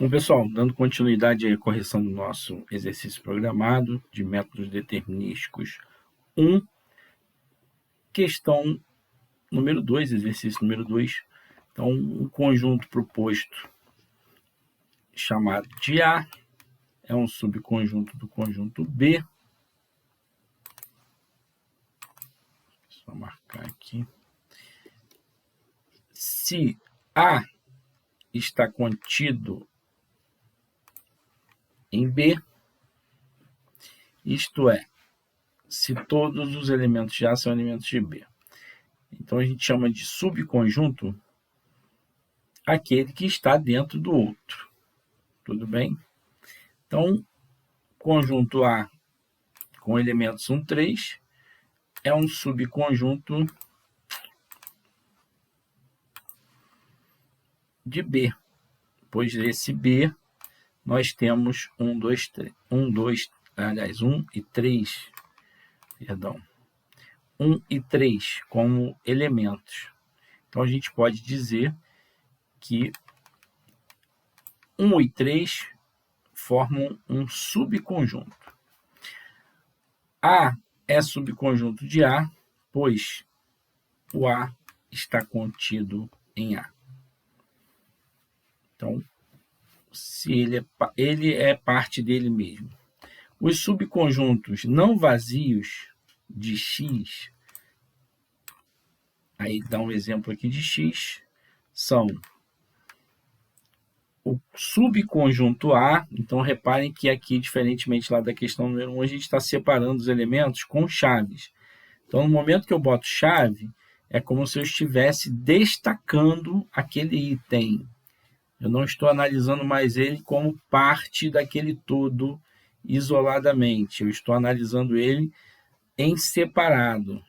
Bom, pessoal, dando continuidade à correção do nosso exercício programado de métodos determinísticos 1, questão número 2, exercício número 2. Então, um conjunto proposto chamado de A é um subconjunto do conjunto B. Só marcar aqui. Se A está contido em B, isto é, se todos os elementos de A são elementos de B. Então, a gente chama de subconjunto aquele que está dentro do outro. Tudo bem? Então, conjunto A com elementos 1, 3 é um subconjunto de B, pois esse B nós temos 1 e 3, perdão, 1 e 3 como elementos. Então, a gente pode dizer que 1 e 3 formam um subconjunto. A é subconjunto de A, pois o A está contido em A. Então, se ele é parte dele mesmo. Os subconjuntos não vazios de X, aí dá um exemplo aqui de X, são o subconjunto A. Então, reparem que aqui, diferentemente lá da questão número 1, a gente está separando os elementos com chaves. Então, no momento que eu boto chave, é como se eu estivesse destacando aquele item. Eu não estou analisando mais ele como parte daquele todo isoladamente. Eu estou analisando ele em separado.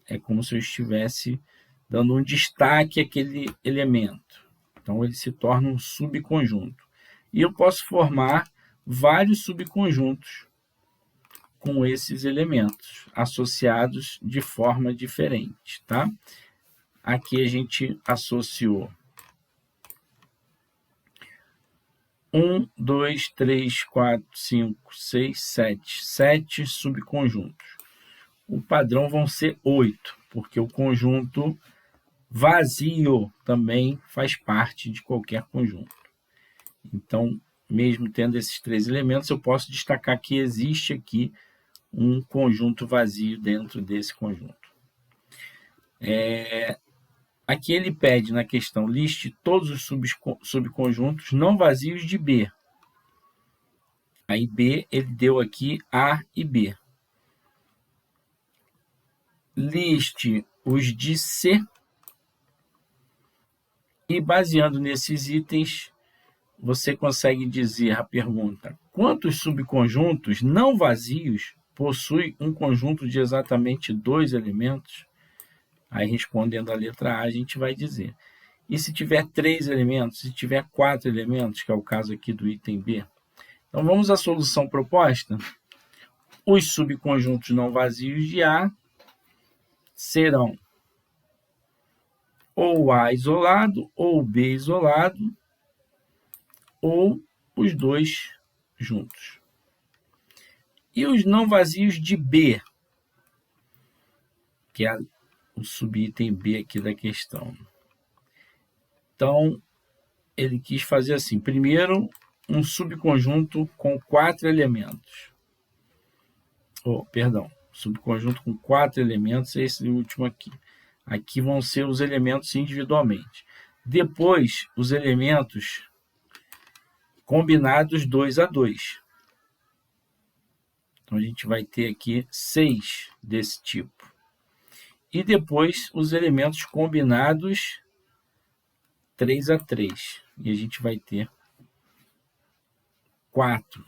É como se eu estivesse dando um destaque àquele elemento. Então, ele se torna um subconjunto. E eu posso formar vários subconjuntos com esses elementos, associados de forma diferente, tá? Aqui a gente associou 1, 2, 3, 4, 5, 6, 7. 7 subconjuntos. O padrão vão ser 8, porque o conjunto vazio também faz parte de qualquer conjunto. Então, mesmo tendo esses 3 elementos, eu posso destacar que existe aqui um conjunto vazio dentro desse conjunto. Aqui ele pede na questão, liste todos os subconjuntos não vazios de B. Aí B, ele deu aqui A e B. Liste os de C. E baseando nesses itens, você consegue dizer a pergunta: quantos subconjuntos não vazios possui um conjunto de exatamente 2 elementos? Aí, respondendo a letra A, a gente vai dizer. E se tiver 3 elementos, se tiver 4 elementos, que é o caso aqui do item B? Então, vamos à solução proposta. Os subconjuntos não vazios de A serão ou A isolado, ou B isolado, ou os dois juntos. E os não vazios de B, que é o subitem B aqui da questão. Então, ele quis fazer assim. Primeiro, um subconjunto com 4 elementos. Subconjunto com 4 elementos, esse último aqui. Aqui vão ser os elementos individualmente. Depois, os elementos combinados 2 a 2. Então, a gente vai ter aqui 6 desse tipo. E depois, os elementos combinados 3 a 3. E a gente vai ter 4.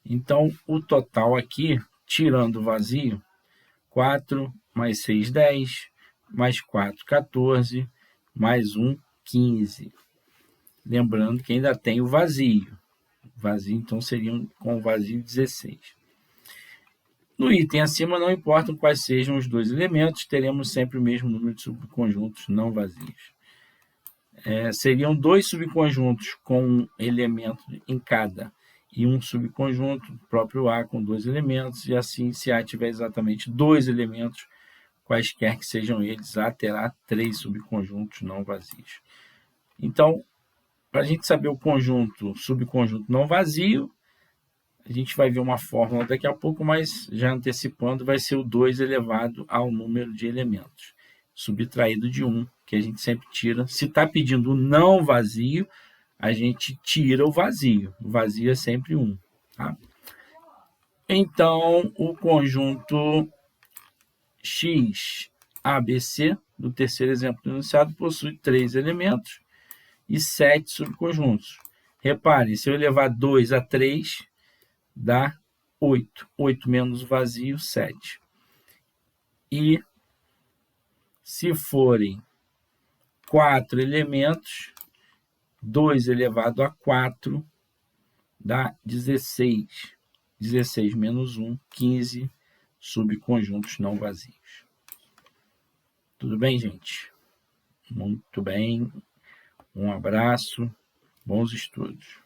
Então, o total aqui, tirando o vazio, 4 mais 6, 10, mais 4, 14, mais 1, 15. Lembrando que ainda tem o vazio. Vazio, então, seria com o vazio 16. No item acima, não importam quais sejam os 2 elementos, teremos sempre o mesmo número de subconjuntos não vazios. seriam 2 subconjuntos com um elemento em cada, e um subconjunto próprio A com 2 elementos, e assim, se A tiver exatamente 2 elementos, quaisquer que sejam eles, A terá 3 subconjuntos não vazios. Então, para a gente saber o conjunto, subconjunto não vazio, a gente vai ver uma fórmula daqui a pouco, mas já antecipando, vai ser o 2 elevado ao número de elementos, subtraído de 1, que a gente sempre tira. Se está pedindo o não vazio, a gente tira o vazio. O vazio é sempre 1. Tá? Então, o conjunto X, ABC, do terceiro exemplo do enunciado, possui 3 elementos e 7 subconjuntos. Reparem, se eu elevar 2 a 3, dá 8. 8 menos vazio, 7. E se forem 4 elementos, 2 elevado a 4 dá 16. 16 menos 1, 15 subconjuntos não vazios. Tudo bem, gente? Muito bem. Um abraço. Bons estudos.